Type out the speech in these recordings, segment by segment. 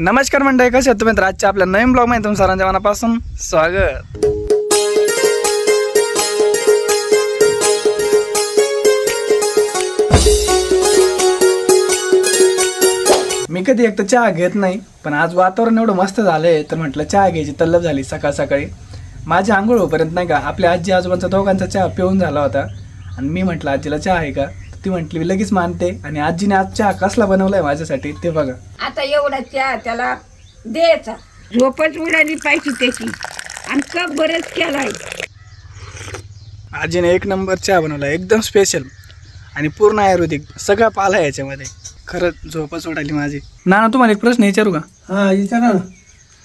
नमस्कार मंडळी, कसे आहात तुम्ही? तर आजच्या आपल्या नवीन ब्लॉग मध्ये तुमचं सर्वांच्या मनापासून स्वागत. मी कधी एक तर चहा घेत नाही, पण आज वातावरण एवढं मस्त झालंय तर म्हटलं चहा घ्यायची तल्लफ झाली. सकाळ सकाळी माझी आंघोळ होईपर्यंत नाही का आपल्या आजी आजोबांचा दोघांचा चहा पिऊन झाला होता. आणि मी म्हटलं आजीला चहा आहे का, ती म्हटली लगेच मानते. आणि आजीने आज चहा कसला बनवलाय माझ्यासाठी ते बघा. आता एवढा चहा त्याला द्यायचा, झोपच उडाली पाहिजे त्याची. आणि कप बरंच केलाय. आजीने एक नंबर चहा बनवला, एकदम स्पेशल आणि पूर्ण आयुर्वेदिक. सगळा पाला आहे याच्यामध्ये. खरंच झोपच उडाली माझी. नाना तुम्हाला एक प्रश्न विचारू का? हा विचारा ना.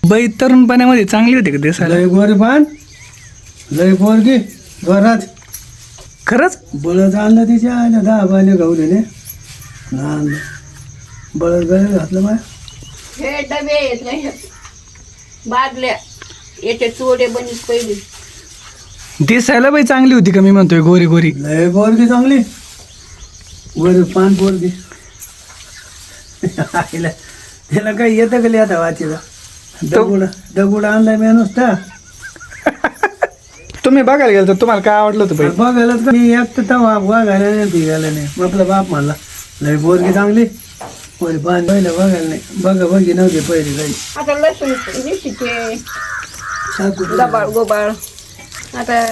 बाई तरुणपणामध्ये चांगली होती का दिसायला? लय गोरे पान लय पोरगी घरात खरंच? बळद आणलं तिच्या आल्या 10 बायले गावलेले आणलं बळद गळे घातलं माय. हे डबे आहेत ना, बादल्या याचे चोडे बनीत पहिले. दिसायला बाई चांगली होती का? मी म्हणतोय गोरी गोरी. लय पोरगी चांगली गोरे पान पोरगी. आईला त्याला काही येतं का लिहा वाचीला. दगुड आणलाय मी नुसता. तुम्ही बघायला गेलं तर तुम्हाला काय आवडलं होतं बाई? बघायला तर मी एक तर बघायला नाही पिघायला नाही. आपला बाप म्हणला लय पोरगी चांगली पोरी पान पहिलं बघायला नाही. बघी नव्हती पहिली काही आता लसूण निशीचे साकू गबाळ गोबाळ. आता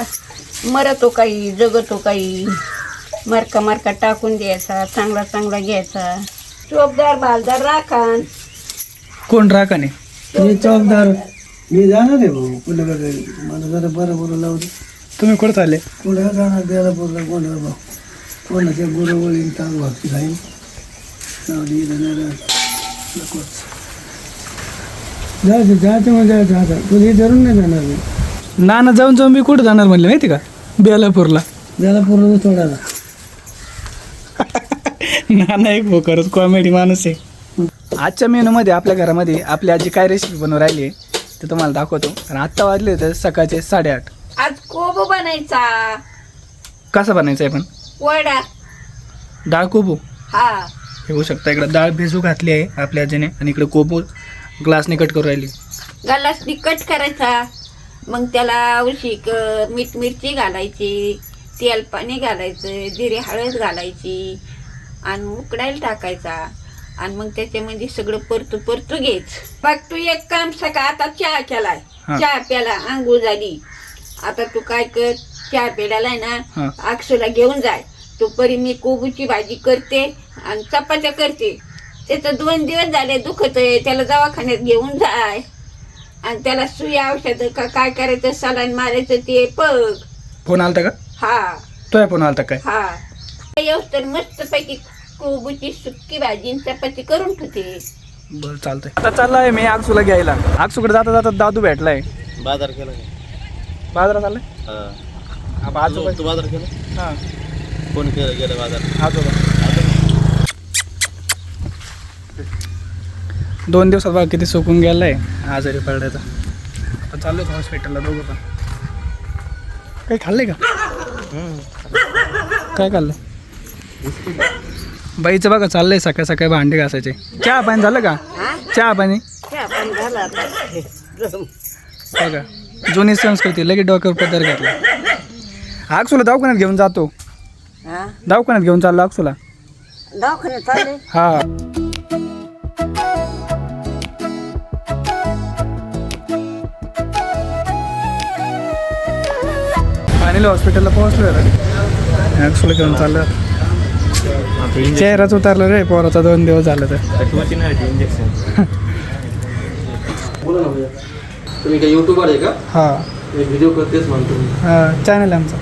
मरतो काही जगतो काही. मरका मरका टाकून द्यायचा, चांगला चांगला घ्यायचा. चोपदार बालदार राखान. कोण राखाने? मी चौकदार मी जाणार आहे भाऊ पुण्याकडे. मला जरा बरं लावू दे. तुम्ही कुठं चालले? पुढे जाणार बेलापूरला कोणा भाऊ कोणाच्या गुरुवळी तांग भागती खाईन जायचं म्हणजे जायचं तुला हे धरून नाही जाणार मी. नाना जाऊन जाऊन मी कुठं जाणार म्हणले माहिती का? बेलापूरला. बेलापूरला सोडायला. नाना एक खरंच कॉमेडी माणूस आहे. आजच्या मेनूमध्ये आपल्या घरामध्ये आपली आजी काय रेसिपी बनवून राहिली आहे ते तुम्हाला दाखवतो. आणि आत्ता वाजले तर सकाळचे 8:30. आज कोबू बनायचा. कसा बनायचा आहे पण? वडा. डाळ कोबू हा हे होऊ शकता. इकडे डाळ भिजू घातली आहे आपल्या आजीने आणि इकडे कोबू ग्लासने कट करून राहिली. गलासनी कट करायचा. मग त्याला उशीक मीठ मिरची घालायची, तेल पाणी घालायचं, जिरे हळद घालायची आणि उकडायला टाकायचा. आणि मग त्याच्यामध्ये सगळं परतू घ्यायचं. बघ तू एक काम सकाळ आता चहा केलाय, चहा प्याला आंघोळ झाली. आता तू काय कर, चहा प्यायला आहे ना अक्षला घेऊन जाय. तो परी मी कोबूची भाजी करते आणि चपात्या करते. त्याचं 2 दिवस झाले दुखत आहे, त्याला दवाखान्यात घेऊन जाय. आणि त्याला सुई औषध का काय करायचं, सलाईन मारायचं ते बघ. फोन आलता का? हा तो फोन आलता काय? हा येऊस तर मस्त पैकी कोबूची सुक्की भाजी आणि चपाती करून ठेवते. बरं चालतंय. आता चाललाय मी आगसूला घ्यायला. आगसूकडे जाता जाता दादू भेटलाय. बाजार केला बाजारात चाललाय. आजोबा तू बाजार केला? हां कोण केलं गेलं बाजार? आजोबा 2 दिवसात बघा किती सुकून गेलाय आजारी पडायचा. आता चाललोय हॉस्पिटलला दोघं पण. काही खाल्लंय का? काय खाल्लं? बाईचं बघा चाललंय सकाळ सकाळी भांडे घासायचे. चहा पाणी झालं का? चहा पाणी बघा. जुनी संस्कृती लगेच डोक्यावर पदर घातला. आगसूला दवाखान्यात घेऊन जातो. दवाखान्यात घेऊन चाललो आगसूला. दवाखान्यात चालले. हा फायनली हॉस्पिटलला पोहोचलो रे. आगसूला घेऊन चाललो. चेहराच उतारलं रे पोराचा 2 दिवस झालं तर. इंजेक्शन. तुम्ही काय युट्यूबर आहे का? हा व्हिडिओ करतेच म्हणतो मी. हा चॅनल आहे आमचा.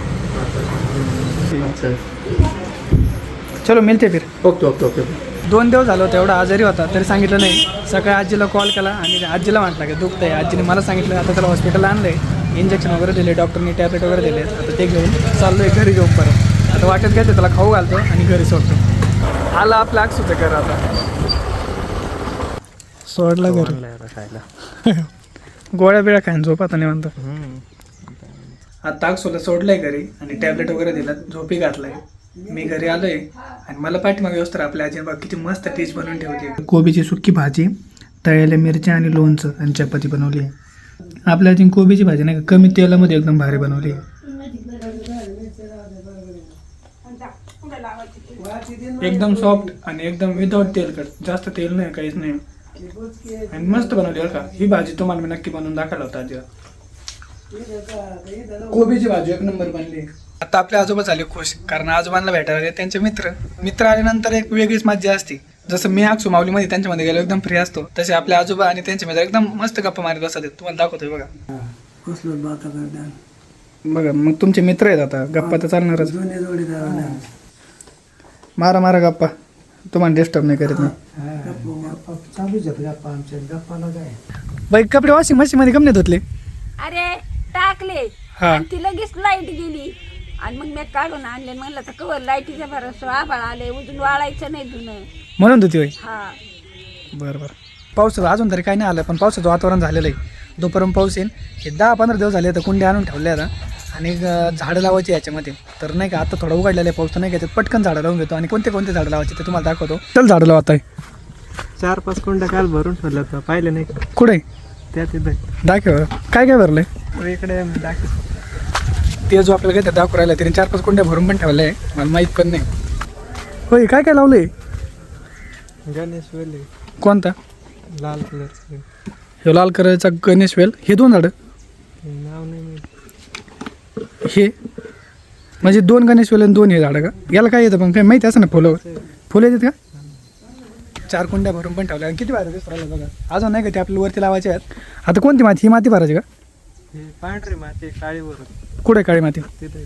चलो मिळते फिर. ओके 2 दिवस झालं होतं एवढा आजारी होता तरी सांगितलं नाही. सकाळी आजीला कॉल केला आणि आजीला म्हटलं की दुखत आहे. आजीने मला सांगितलं आता त्याला हॉस्पिटलला आणलंय. इंजेक्शन वगैरे दिले, डॉक्टरनी टॅब्लेट वगैरे दिले. आता ते घेऊन चाललोय घरी घेऊन परत. आता वाटत काय ते त्याला खाऊ घालतो आणि घरी सोडतो. आला आपलं आगसूचं घर. आता सोडला घरी. गोळ्या बिळ्या खायन झोप आता निवांत. आता आगसूला सोडलंय घरी आणि टॅब्लेट वगैरे दिला, झोपी घातलाय. मी घरी आलोय आणि मला पाठीमागे असतं आपल्या आजी बघ किती मस्त डिश बनवून ठेवते. कोबीची सुक्की भाजी, तळलेल्या मिरच्या आणि लोणचं आणि चपाती बनवली आहे. आपल्या अजून कोबीची भाजी नाही का कमी तेलामध्ये एकदम भारी बनवली आहे. एकदम सॉफ्ट आणि एकदम विदाउट तेलकट, जास्त तेल नाही काहीच नाही आणि मस्त बनवली बरं का. ही भाजी तुम्हाला मी नक्की बनवून दाखवला होता आजी. कोबीची भाजी एक नंबर बनली. आता आपले आजोबा झाले खुश कारण आजोबांना भेटायला आले त्यांचे मित्र आल्यानंतर एक वेगळीच मज्जा असते. जसं मी आगसू माऊलीमध्ये त्यांच्यामध्ये गेलो एकदम फ्री असतो, तसे आपले आजोबा आणि त्यांचे मित्र एकदम मस्त गप्पा मारत असतात. तुम्हाला दाखवतोय बघा. कसलं बाता करतात. बघा मग तुमचे मित्र आहेत आता, गप्पा तर चालणारच. जुने जोडीदार मारा गप्पा, तुम्हाला डिस्टर्ब नाही करीत नाही. चालूच आहेत गप्पा आमच्या. गप्पाला काय बाई कपडे वॉशिंग मशीन मध्ये कम नाही धुतले? अरे टाकले हा. आणि ती लगेच लाईट गेली आणि मग मी काढून आणले. म्हणलं तर कवर लाईटीच्या भरोसा आभाळ आले, उजून वाळायचं नाही धुणं. म्हणून धुती होय. हा बरं पाऊस अजून तरी काही नाही आलं, पण पावसाचं वातावरण झालेलं आहे. दुपारून पाऊस येईल. हे 10-15 दिवस झाले तर कुंडी आणून ठेवले आता आणि झाडं लावायची याच्यामध्ये. तर नाही का आता थोडा उघडलेला आहे पाऊस, तर नाही का त्यात पटकन झाडं लावून घेतो आणि कोणते झाडं लावायचे ते तुम्हाला दाखवतो. चल झाडं लावत आहे. 4-5 कुंड्या काल भरून ठेवल्या होत्या, पाहिले नाही का? कुठे त्या तिथे दाखव काय भरलंय इकडे ते जो आपल्याला काय दाखवू राहिला त्याने 4-5 कुंड्या भरून पण ठेवल्या आहे, मला माहीत पण नाही. होय काय लावलंय? गणेश वेल कोणता? लाल कलरचं. हे लाल कलरचा गणेश वेल. हे 2 झाडं नाव नाही माहिती. हे म्हणजे 2 गणेश वेल आणि 2 हे झाडं का? याला काय येतं पण काय माहिती असं ना? फुलं येतात का? 4 कुंड्या भरून पण ठेवल्या. किती भारी दिसत राहिलं बघा. अजून नाही का ते आपल्याला वरती लावायचे आहेत. आता कोणती माती? ही माती भरायची का? हे पांढरी माती काळी भरून कुठे काळी माती? तिथे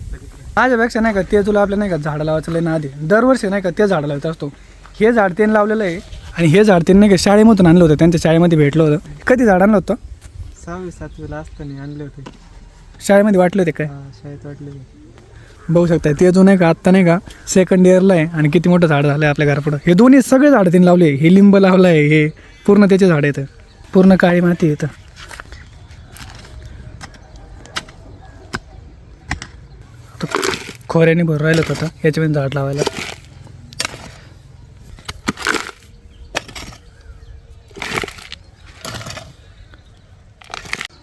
माझ्यापेक्षा नाही का ते तुला आपलं नाही का झाडं लावायचं लय ना आधी. दरवर्षी नाही का ते झाडं लावत असतो. हे झाड त्यांनी लावलेलं आहे आणि हे झाड त्यांनी नाही का शाळेमधून आणलं होतं, त्यांच्या शाळेमध्ये भेटलं होतं. कधी झाड आणलं होतं? 6वी-7वीला असताना आणले होते. शाळेमध्ये वाटले होते काय? शाळेत वाटले. बघू शकताय ते जो नाही का आत्ता नाही का 2nd इयरला आहे आणि किती मोठं झाड झालं आहे आपल्या घरापुढं. हे दोन्ही सगळे झाडं त्यांनी लावले. हे लिंब लावलं आहे, हे पूर्ण त्याचे झाड येतं, पूर्ण काळी माती येतं. खोऱ्याने भरून राहिलं होतं याच्यामध्ये झाड लावायला.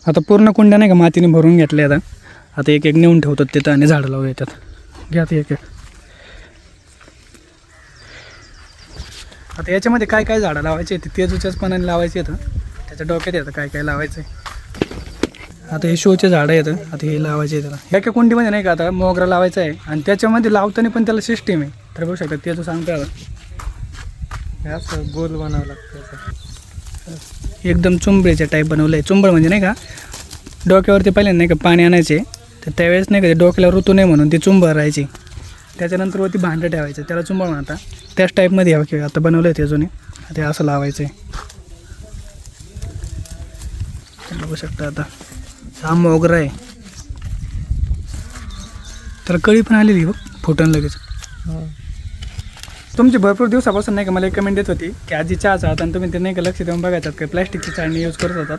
आता पूर्ण कुंड्या नाही का मातीने भरून घेतल्या. आता एक नेऊन ठेवतात तिथं आणि झाडं लावू येतात. घ्या ते एक. आता याच्यामध्ये काय झाडं लावायचे ते तेजूच्याचपणाने लावायचे येतं. त्याच्या डोक्यात येतं काय लावायचं आहे. आता हे शोचे झाडं येतं. आता हे लावायचे आहे त्याला. एका कुंडीमध्ये नाही का आता मोगरा लावायचा आहे आणि त्याच्यामध्ये लावताना पण त्याला सिस्टीम आहे. तर बघू शकतात तेजू सांगतो आता असं गोल बनावं लागतं. एकदम चुंबळीच्या टाईप बनवलं आहे. चुंबळ म्हणजे नाही का डोक्यावरती पहिल्यांदा नाही का पाणी आणायचे, तर त्यावेळेस नाही का ते डोक्याला ऋतू नाही म्हणून ती चुंबळ राहायची. त्याच्यानंतर वरती भांडं ठेवायचं, त्याला चुंबळ म्हणतात. त्याच टाईपमध्ये हवं किंवा आता बनवलं आहे तेजूने. ते असं लावायचं आहे. बघू शकता आता हा मोगरा आहे. त्याला कळी पण आलेली बघ फुटून लगेच. तुमची भरपूर दिवसापासून नाही का मला एक कमेंट देत होती की आजी चहा चाहतात आणि तुम्ही ते नाही का लक्ष देऊन बघायच्यात काय प्लॅस्टिकची चाळणी यूज करत होतात,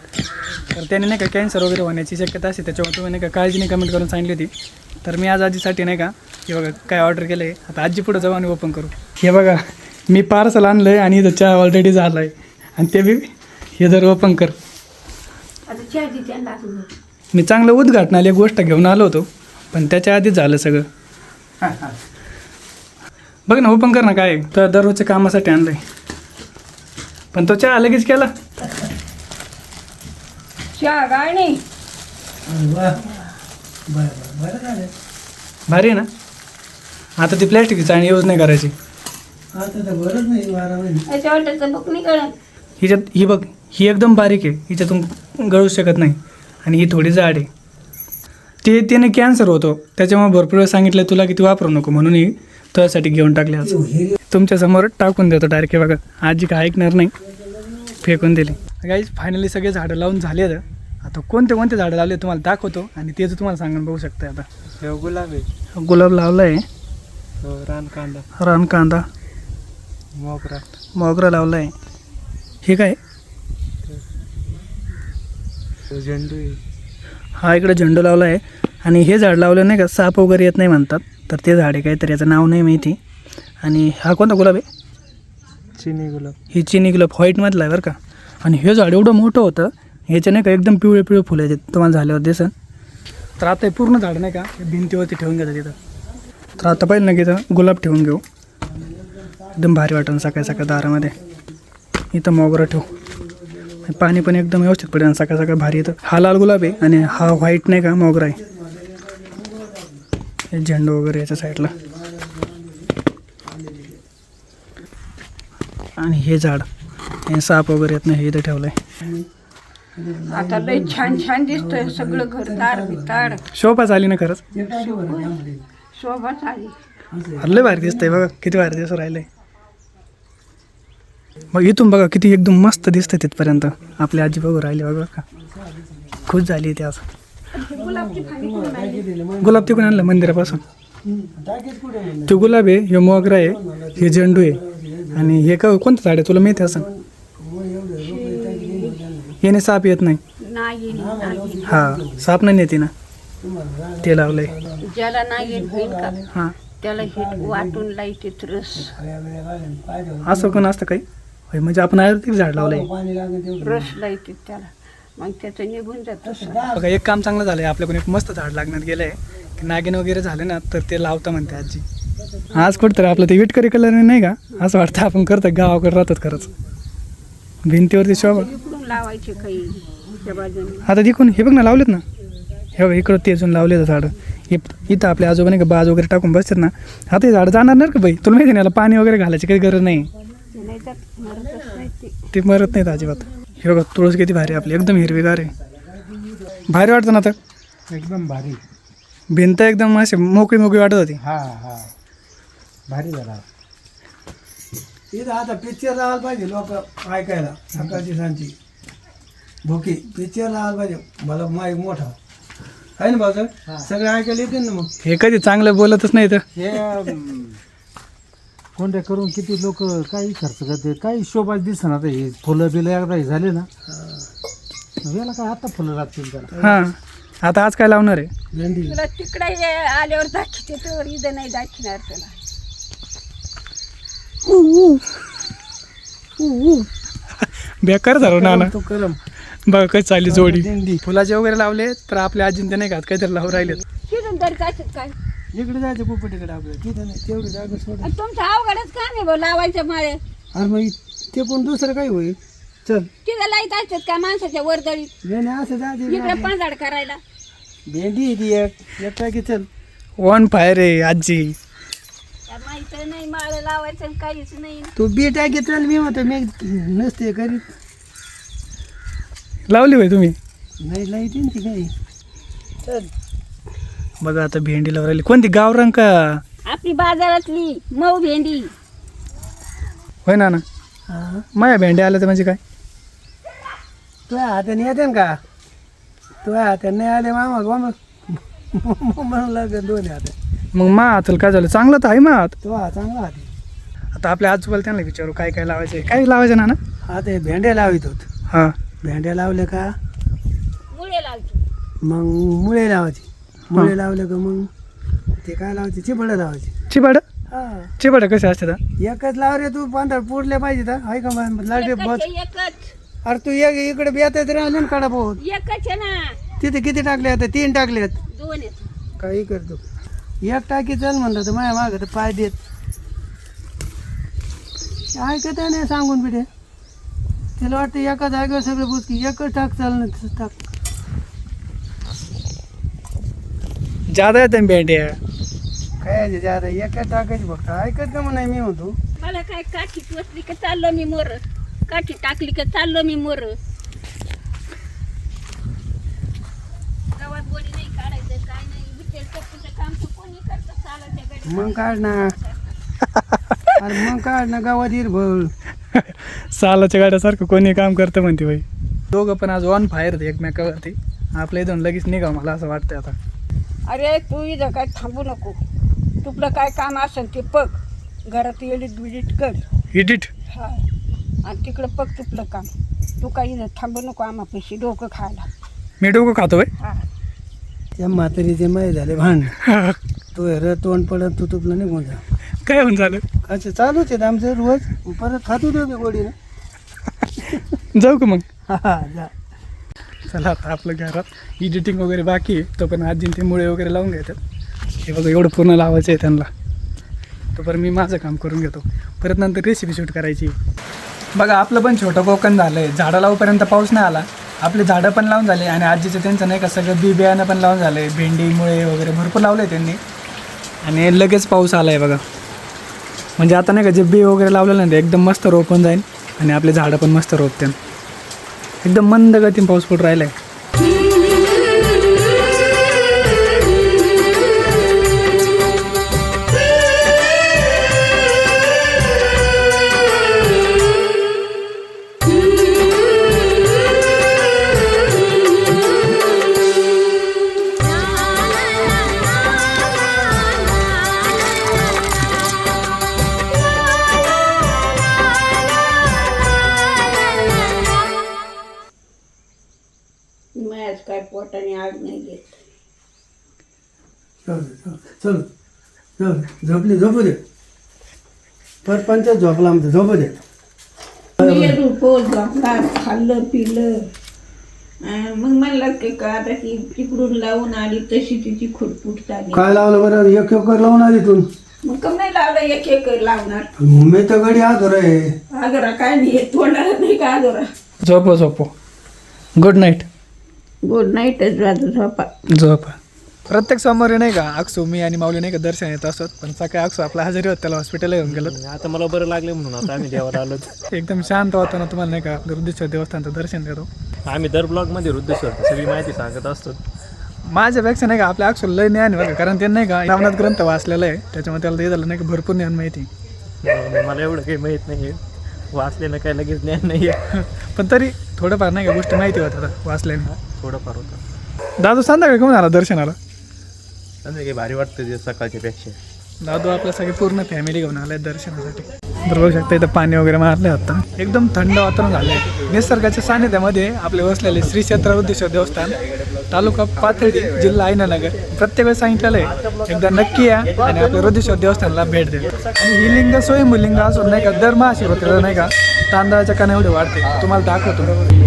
तर त्याने नाही का कॅन्सर वगैरे होण्याची शक्यता असते. त्याच्यामुळे तुम्ही नाही का काळजीने कमेंट करून सांगितली होती. तर मी आज आजीसाठी नाही का हे बघा काय ऑर्डर केलं आहे. आता आजी पुढं जाऊ आणि ओपन करू. हे बघा मी पार्सल आणलं आहे आणि इथं चहा ऑलरेडी झाला आहे आणि ते बी हे जर ओपन कर. आता चहाची त्यांना असून मी चांगलं उद्घाटनाला एक गोष्ट घेऊन आलो होतो पण त्याच्या आधीच झालं सगळं. बघ ना ओपन कर ना. काय तर दररोजच्या कामासाठी आणलंय पण तो चहा लगेच केला. चहा गाणी बरं झालं. भारी आहे ना. आता ती प्लॅस्टिकची चाळणी यूज नाही करायची. आता तर बरंच नाही 12 महिने. याच्या ऑर्डरचं बुक नाही कळत. हिच्यात ही बघ ही एकदम बारीक आहे, हिच्यातून गळू शकत नाही आणि ही थोडी जाड आहे. त्याने कॅन्सर होतो त्याच्यामुळे भरपूर वेळ सांगितलं तुला की ती वापरू नको म्हणून ही त्यासाठी घेऊन टाकले. आज तुमच्यासमोर टाकून देतो डायरेक्ट. बघा आजी काय ऐकणार नाही, फेकून दिली. गाईज फायनली सगळे झाडं लावून झाले. आता कोणते झाडं लावले तुम्हाला दाखवतो आणि तेच तुम्हाला सांगून बघू शकता. आता हे गुलाब आहे. गुलाब लावला आहे, रानकांदा, मोगरा लावला आहे. हे काय झेंडू आहे. हा इकडे झेंडू लावला आहे आणि हे झाड लावलं नाही का साप वगैरे येत नाही म्हणतात, तर ते झाड आहे काहीतरी याचं नाव नाही माहिती. आणि हा कोणता गुलाब आहे? चिनी गुलाब. ही चिनी गुलाब व्हाईटमधला आहे बरं का. आणि हे झाड एवढं मोठं होतं, ह्याच्या नाही का एकदम पिवळे पिवळे फुलं येतात, तुम्हाला झाल्यावर दिसन. तर आता हे पूर्ण झाड नाही का भिंतीवरती ठेवून घेतात तिथं. तर आता पहिलं ना की इथं गुलाब ठेवून घेऊ, एकदम भारी वाटतं सकाळी सकाळी दारामध्ये. इथं मोगरा ठेवू, पाणी पण एकदम व्यवस्थित पडेल सकाळ सकाळ भारी येतं. हा लाल गुलाब आहे आणि हा व्हाईट नाही का मोगरा आहे. हे झेंडू वगैरे याच्या साईडला. आणि हे झाड हे साप वगैरे येत नाही, हे इथं ठेवलंय. आता लय छान छान दिसतोय सगळं घरदार बिताड. शोभा झाली ना खरंच, शोभा आली. लय भारी दिसतंय बघा, किती भारी दिसून राहिलंय. मग इथून बघा किती एकदम मस्त दिसतंय तिथपर्यंत. आपली आजी बघू राहिली बघा का, खुश झाली ती आज. गुलाब तिकडून आणलं मंदिरापासून. तो गुलाब आहे, हे मोगरा आहे, हे झेंडू आहे आणि हे का कोणतं झाड आहे तुला माहिती असं? याने साप येत नाही. नागिन हा साप नाही येते ना, ते लावलंय. ज्याला नागिन होईल का हां त्याला हे वाटून लाईत रस. असं पण असतं काही होय, म्हणजे आपण आयुर्वेदिक झाड लावलंय. रस लाईत त्याला, मग त्याचं निघून जातं. बघा एक काम चांगलं झालंय, आपल्याकडून एक मस्त झाड लागण्यात गेलंय की नागिन वगैरे झाले ना तर ते लावता म्हणते आजी. आज कुठं आपलं ते विटकरी कलर नाही का, असं वाटतं आपण करतो गावाकडे राहतात खरंच. भिंतीवरती शोभा इकडून लावायचे काही त्या बाजूने. आता तिकडून हे बघ ना लावलेत ना, हे बघ इकडं ते अजून लावलेलं झाडं. हे इथं आपल्या आजोबाने का बाज वगैरे टाकून बसतात ना, आता हे झाडं जाणार नाही का बाई, तुला माहिती नाही याला पाणी वगैरे घालायची काही गरज नाही, नाही तर मरतच नाही ते. ते मरत नाहीत अजिबात. हे बघा तुळस किती भारी आपली, एकदम हिरवीगार आहे, भारी वाटतं ना. आता एकदम भारी, भिंत एकदम अशी मोकळी मोकळी वाटत होती. हा हा भारी झाला. इथं आता पिक्चर लावायला पाहिजे लोक ऐकायला, सकाळची सांची भुकी पिक्चर लावायला पाहिजे. मला माईक मोठा आहे ना बाजू, सगळे ऐकायला येते ना. मग हे कधी चांगलं बोलतच नाही तर हे कोंड्या करून किती लोक काही खर्च करते, काही शोभा दिसणार. आता हे फुलं बिलं एकदा हे झाले ना, याला काय आता फुलं लागतील त्याला. हां आता आज काय लावणार आहे? भेंडी तुला तिकडे आल्यावर दाखवते, तर इथं नाही दाखवणार तुला. बेकार झालं ना ना. तो करम बघा कशी चालली जोडी. भेंडी फुलाचे वगैरे लावले तर आपल्या आजींते नाही का काहीतरी लावून राहिलेत. शिजून तरी जायचं काय. इकडे जायचं पोपटीकडे आपलं, तिथं नाही तेवढी जागा सोड. आणि तुमचं अवघडच काम आहे भाऊ लावायचं माळे. अरे मग ते पण दुसरं काही होईल. चल तिथं लाईत असतात का माणसाच्या वर्दळीत, नाही नाही, असं जायचं. इकडे पांजाड करायला. भेंडी आहे ती एक टाकी. चल ऑन फायर आहे आजी. त्या माहित नाही माळ लावायचं आणि काहीच नाही. तू बी टाकी चल, मी म्हणतो मी नसते करीत. लावली बाई तुम्ही? नाही लाईट ती काही. चल बघा आता भेंडी लावून राहिली. कोणती गावरान का? आपली बाजारातली मऊ भेंडी. होय ना ना. हा माझ्या भेंड्या आल्या तर म्हणजे काय? तुझ्या हाताने येते ना का? तुझ्या हाताने नाही आले मामा म्हणून लागेल दोन्ही हात. मग मा हाताला काय झालं? चांगलं तर आहे मा हात. तो हा चांगला हात आहे. आता आपल्या आजोबाला त्यांना विचारू काय काय लावायचं आहे. काय लावायचं ना ना? आता हे भेंड्या लावित होत. हां भेंड्या लावले का मुळे लावतो. मग मुळे लावायची. मुळे लावले का मग ते काय लावायचे, चिपडं लावायचे. चिबाड हा चिबाड कसे असते? एकच लाव रे तू, पंधरा पुरले पाहिजे तर आहे का लाटे बस. एकच अरे तू एक इकडे बेतात राहिले ना काढा भाऊ. एकच आहे ना. तिथे किती टाकले आता? 3 टाकलेत. 2 आहेत. काही करतो एक टाकी चल म्हणलं तर माझ्या मागं तर पाय देत ऐकत नाही सांगून बिडे. त्याला वाटतं एका जागेवर सगळं बुसकी एकच टाक चाल ना टाक. जादा येते भेंड्या. काय जादा एकच टाकायची फक्त. ऐकत का म्हणा मी म्हणतो. मला काय काठी टोचली का चाललो मी मोर, काठी टाकली का चाललो मी मोर. गावात बोली नाही काढायचं काय नाही. विठ्ठल टप्पूचं काम तर कोणी करतं चालायच्या गाडी. मग काढ ना. अरे मग काढ ना गावात हिरभळ. सालाच्या गाड्यासारखं कोणी काम करतं म्हणते बाई. दोघं पण आज ऑन फायर होते एकमेकावरती. आपल्या इथून लगेच निघा मला असं वाटतंय आता. अरे तू इथं काय थांबू नको. तुला काय काम असेल ते बघ. घरात एडिट बिडिट कर. एडिट हा आणि तिकडं बघ तुपलं काम. तू काही इथं थांबू नको आम्हा पैसे डोकं खायला. मी डोकं खातो बाई. हा त्या म्हातारीचे माय झाले भांड. तो र तोंड पडत तू तुपलं निघून जा. काय होऊन झालं? अच्छा चालूच आहेत आमचं रोज. परत खातो तो मी गोडीनं. जाऊ का मग? जा. चला आता आपलं घरात एडिटिंग वगैरे बाकी आहे, तो पण आजीन ते मुळे वगैरे लावून घेतात. हे बघा एवढं पूर्ण लावायचं आहे त्यांना, तोपर्यंत मी माझं काम करून घेतो. परत नंतर रेसिपी शूट करायची. बघा आपलं पण छोटं कोकण झालं आहे. झाडं लावूपर्यंत पाऊस नाही आला, आपले झाडं पण लावून झाले आणि आजीचं त्यांचं नाही का सगळं बी बियाणं पण लावून झालं आहे. भेंडी मुळे वगैरे भरपूर लावलं आहे त्यांनी आणि लगेच पाऊस आला आहे बघा. म्हणजे आता नाही का जे बी वगैरे लावलेलं नाही ते एकदम मस्त रोपून जाईल आणि आपले झाडं पण मस्त रोपते. एकदम मंद गतीने पाऊस पडून राहिला आहे. मी आज काय पोटाने आग नाही घेत. चल चल झोपली, झोपू दे. परपंच झोपला आमचं, झोपू दे. मी रुपो झोपला, खाल्लं पिलं. मग म्हणलं की का आता ती तिकडून लावून आली तशी तिची खुटफुट झाली. काय लावलं बरं? एक एकर लावून आली तू. मग कम नाही लावलं, एक एक लावणार. मी तर गडी आदर आहे. आदोरा काय नाही, तोंडाला नाही का आदोरा. झोपो झोपो. Good night. गुड नाईटच राहतो झोपा. झोपा. प्रत्येक सोमवारी नाही का अक्षू मी आणि माऊली नाही का दर्शन येत असत, पण सकाळी अक्षू आपला हजेरी होत त्याला हॉस्पिटलला घेऊन गेलो. आता मला बरं लागले म्हणून आता आम्ही देवाला आलो. एकदम शांत वातावरण तुम्हाला नाही का वृद्धेश्वर देवस्थानचं दर्शन देतो. आम्ही दर ब्लॉगमध्ये वृद्धेश्वर सगळी माहिती सांगत असतो. माझ्यापेक्षा नाही का आपल्या अक्षू लय ज्ञान आहे बघा, कारण ते नाही का रामनाथ ग्रंथ वाचलेला आहे, त्याच्यामुळे त्याला ते झालं नाही का भरपूर ज्ञान माहिती. मला एवढं काही माहीत नाही, वाचलेलं काही लगेच ज्ञान नाही आहे. पण तरी थोडंफार नाही का गोष्टी माहिती होतात वाचल्याने. थोडंफार होतं. दादू संध्याकाळी कोण आला दर्शनाला? काही भारी वाटतं ते सकाळच्या पेक्षा. दादू आपल्या सगळे पूर्ण फॅमिली घेऊन आलाय दर्शनासाठी. तर बघू शकता इथं पाणी वगैरे मारले आता. एकदम थंड वातावरण झालंय. निसर्गाच्या सानिध्यामध्ये आपले वसलेले श्री क्षेत्र वृद्धेश्वर देवस्थान, तालुका पाथर्डी, जिल्हा आयनानगर. प्रत्येक वेळेस सांगितलेलं आहे एकदा नक्की या आणि आपल्या वृद्धेश्वर देवस्थानला भेट द्या. आणि ही लिंग स्वयंभूलिंग असून नाही का दर महाशिवरात्रीला नाही का तांदळाच्या काना एवढे वाढते. तुम्हाला दाखवतो.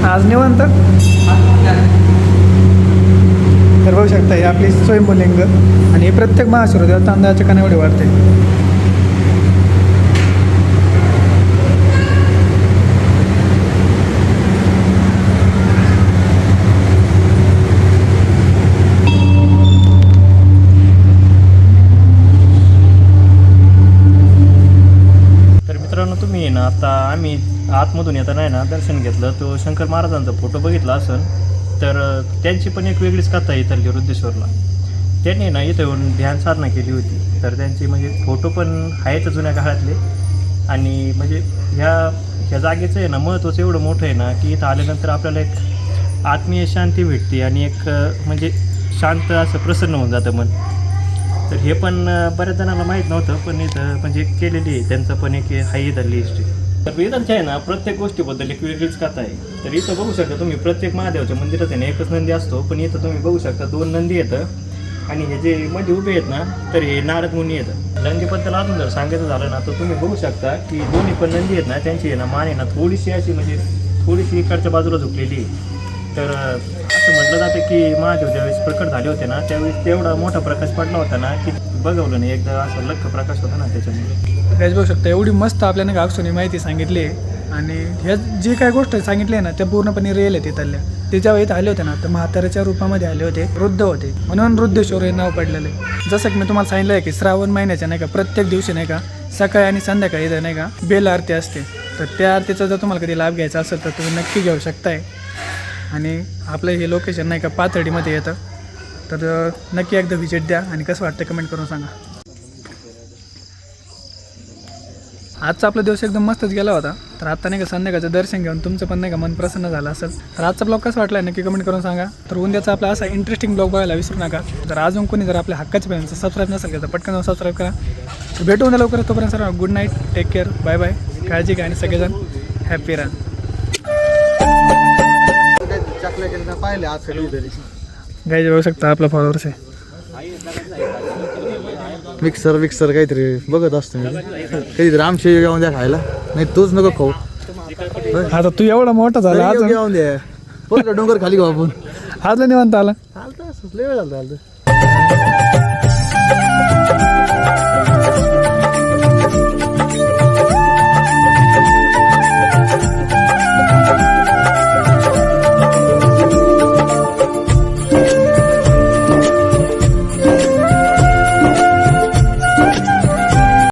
आज निवांत. तर बघू शकता ही आपली स्वयंभूलिंग आणि हे प्रत्येक महाशिवरात्रीला तांदळाच्या काना एवढे वाढते. तर मित्रांनो तुम्ही ना आता आम्ही आतमधून येताना आहे ना दर्शन घेतलं, तो शंकर महाराजांचा फोटो बघितला असन तर त्यांची पण एक वेगळीच कथा आहे इथली वृद्धेश्वरला. त्यांनी ना इथं येऊन ध्यान साधना केली होती. तर त्यांचे म्हणजे फोटो पण आहेत जुन्या काळातले. आणि म्हणजे ह्या जागेचं आहे ना महत्त्वाचं एवढं मोठं आहे ना की इथं आल्यानंतर आपल्याला एक आत्मीय शांती भेटते आणि एक म्हणजे शांत असं प्रसन्न होऊन जातं मन. तर हे पण बऱ्याच जणांना माहीत नव्हतं, पण इथं म्हणजे केलेली आहे. त्यांचं पण एक आहे इथली हिस्ट्री. तर इथंच्या आहे ना प्रत्येक गोष्टीबद्दल एक वेगळीच कथा आहे. तर इथं बघू शकता तुम्ही प्रत्येक महादेवाच्या मंदिरात आहे ना एकच नंदी असतो, पण इथं तुम्ही बघू शकता 2 नंदी येतं आणि हे जे मध्ये उभे आहेत ना तर हे नारद मुनी येतं. नंदीबद्दल अजून जर सांगायचं झालं ना तर तुम्ही बघू शकता की दोन्ही पण नंदी आहेत ना त्यांची आहे ना मान आहे ना थोडीशी अशी म्हणजे थोडीशी इकडच्या बाजूला झुकलेली आहे. तर असं म्हटलं जातं की महादेव ज्यावेळेस प्रकट झाले होते ना त्यावेळेस तेवढा मोठा प्रकाश पडला होता ना की बघवलं नाही एकदा असं लख्ख प्रकाश होता ना त्याच्यामुळे. त्याच बघू शकता एवढी मस्त आपल्याला का अक्षुनी माहिती सांगितली आहे. आणि ह्या जी काही गोष्ट सांगितली आहे ना त्या पूर्णपणे रिअल आहे तिथल्या. ते जेव्हा इथं आले होते ना तर म्हाताऱ्याच्या रूपामध्ये आले होते, वृद्ध होते, म्हणून वृद्धेश्वर हे नाव पडलेलं आहे. जसं की मी तुम्हाला सांगितलं आहे की श्रावण महिन्याच्या नाही का प्रत्येक दिवशी नाही का सकाळी आणि संध्याकाळी इथं नाही का बेल आरती असते. तर त्या आरतीचा जर तुम्हाला कधी लाभ घ्यायचा असेल तर तुम्ही नक्की घेऊ शकताय. आणि आपलं हे लोकेशन नाही का पाथर्डीमध्ये येतं. तर नक्की एकदा व्हिजिट द्या आणि कसं वाटतं कमेंट करून सांगा. आजचा आपला दिवस एकदम मस्तच गेला होता. तर आता नाही का संध्याकाळचं दर्शन घेऊन तुमचं पण नाही का मन प्रसन्न झालं असेल. तर आजचा ब्लॉग कसा वाटला नक्की कमेंट करून सांगा. तर उद्याचा आपला असा इंटरेस्टिंग ब्लॉग बघायला विसरू नका. जर अजून कोणी जर आपल्या हक्काच्या बहिणीचं सबस्क्राईब नसेल तर पटकन जाऊन सबस्क्राईब करा. तर भेटू उद्या लवकरच. तोपर्यंत सर्व good night, take care, bye bye. काळजी घ्या आणि सगळेजण हॅपी राहा. टाकल्या गेल्या पाहिले आज सगळी तरी गाईज बघू शकता आपला फॉलोअर्स आहे. मिक्सर काहीतरी बघत असतो मी कधीतरी आमचे येऊन द्या खायला नाही तोच नको खाऊ आता तू एवढा मोठा झाला आज येऊन द्या परत डोंगर खाली घेऊ आपण आज निवांत आला चालतं असं लय वेळ झालं